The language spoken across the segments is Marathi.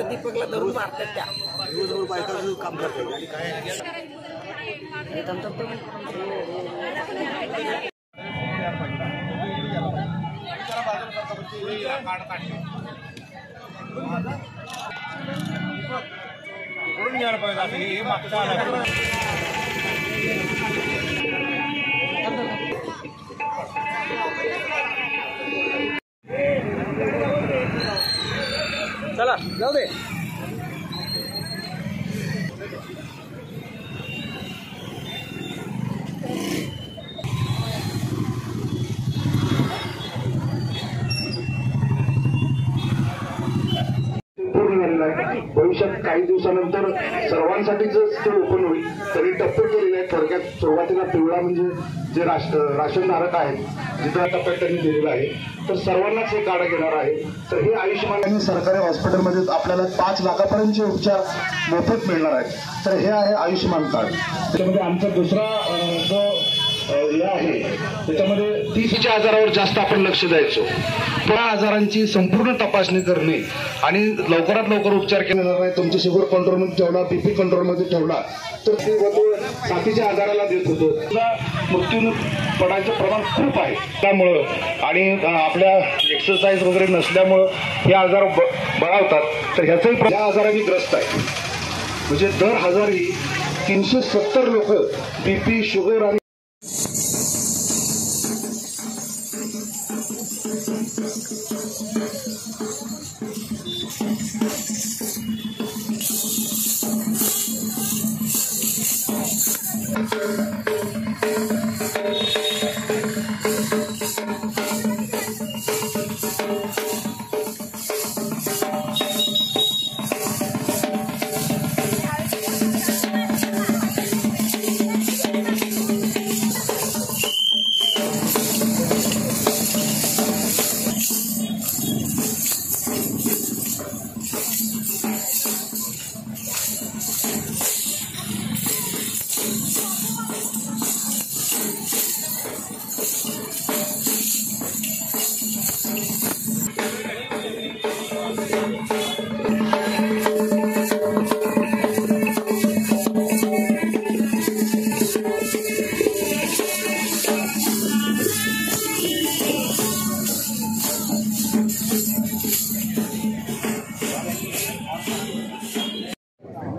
दीपकला धरून मारतात त्या दिवसभर बायकाचं काम करतात आणि काय चला जाऊ दे. भविष्यात काही दिवसानंतर सर्वांसाठीच ते ओपन होईल. तरी टप्पे केलेले आहेत. थोडक्यात सुरुवातीला पिवळा म्हणजे जे राशनधारक आहेत जिथं टप्प्यात त्यांनी दिलेला आहे तर सर्वांनाच हे कार्ड घेणार आहे. तर हे आयुष्यमान सरकारी हॉस्पिटलमध्ये आपल्याला 5 लाखापर्यंतचे उपचार मोफत मिळणार आहेत. तर हे आहे आयुष्यमान कार्ड. त्याच्यामध्ये आमचा दुसरा जो हे आहे त्याच्यामध्ये 30च्या आजारावर जास्त आपण लक्ष द्यायचो. त्या आजारांची संपूर्ण तपासणी करणे आणि लवकरात लवकर उपचार केला जाणार आहे. तुमची शुगर कंट्रोलमध्ये ठेवला, बीपी कंट्रोलमध्ये ठेवला तर ते साथीच्या आजाराला देत होतो. मृत्यू पडायचं प्रमाण खूप आहे त्यामुळं आणि आपल्या एक्सरसाइज वगैरे नसल्यामुळं हे आजार बळावतात. तर ह्याचंही या आजाराने ग्रस्त आहे. म्हणजे दर हजारी 370 लोक बीपी शुगर आणि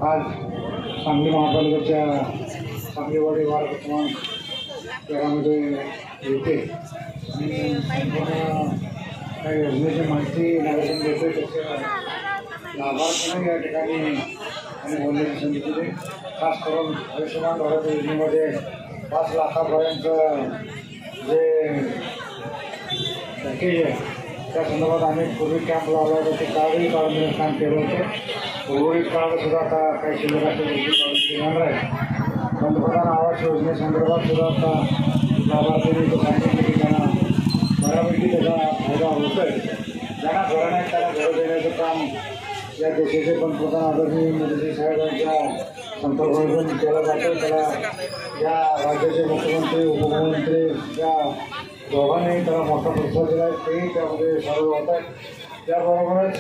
आज सांगली महापालिकेच्या सांगलीवाडी वार्ड क्रमांक 13मध्ये येते आणि संपूर्ण काही योजनेची माहिती नागरिकांना देते. त्याच्या लाभार्थ्यांना या ठिकाणी आणि बोलण्याची संधी दिली. खास करून आयुष्यमान भारत योजनेमध्ये 5 लाखापर्यंत जे पॅकेज आहे त्या संदर्भात आम्ही पूर्वी कॅम्प लावला होता. ते कार्डही काढून काम केलं होतं. उर्वरित कार्डसुद्धा आता काही शिल्लक असेल येणार आहे. पंतप्रधान आवास योजनेसंदर्भात सुद्धा आता लाभार्थ्यांनी सांगितलं की त्यांना बऱ्यापैकी त्याचा फायदा होतो आहे. ज्यांना घरं नाही त्यांना घरं देण्याचं काम या देशाचे पंतप्रधान आदरणीय मोदीजी साहेबांच्या संपर्कातून केलं जातं. त्याला या राज्याचे मुख्यमंत्री उपमुख्यमंत्री या दोघांनी त्याला मोठा प्रतिसाद दिला आहे. तेही त्यामध्ये सामील होत आहेत. त्याबरोबरच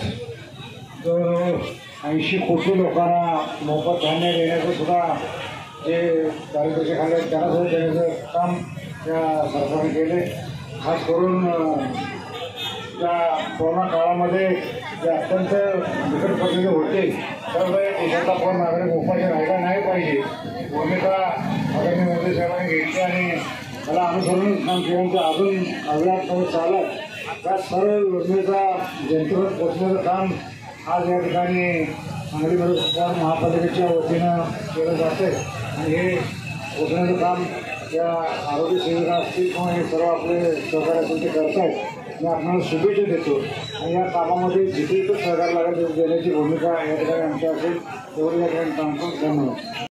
जवळजवळ 80 कोटी लोकांना मोफत धान्य देण्याचं सुद्धा जे दारिद्र्याचे खाले आहेत त्यांना सुद्धा देण्याचं काम त्या सरकारने केले. खास करून त्या कोरोना काळामध्ये जे अत्यंत बिकट परिस्थिती होते त्यामुळे देशाचा कोण नागरिक उपाशी राहिला नाही पाहिजे भूमिका आदरणीय मोदी साहेबांनी घेतली आणि त्याला अनुसरून काम केलं. तर अजून अव्याहत चालत त्या सर्व योजनेचा जनतेवर पोचण्याचं काम आज या ठिकाणी सांगलीमध्ये महापालिकेच्या वतीनं केलं जाते आणि हे पोचण्याचं काम या आरोग्य सेविका असतील किंवा हे सर्व आपले सहकार्य असतील ते करत आहेत. मी आपल्याला शुभेच्छा देतो आणि या कामामध्ये जिथे सहकार्य लागेल देण्याची भूमिका या ठिकाणी आमच्या असेल तेवढी या ठिकाणी काम धन्यवाद.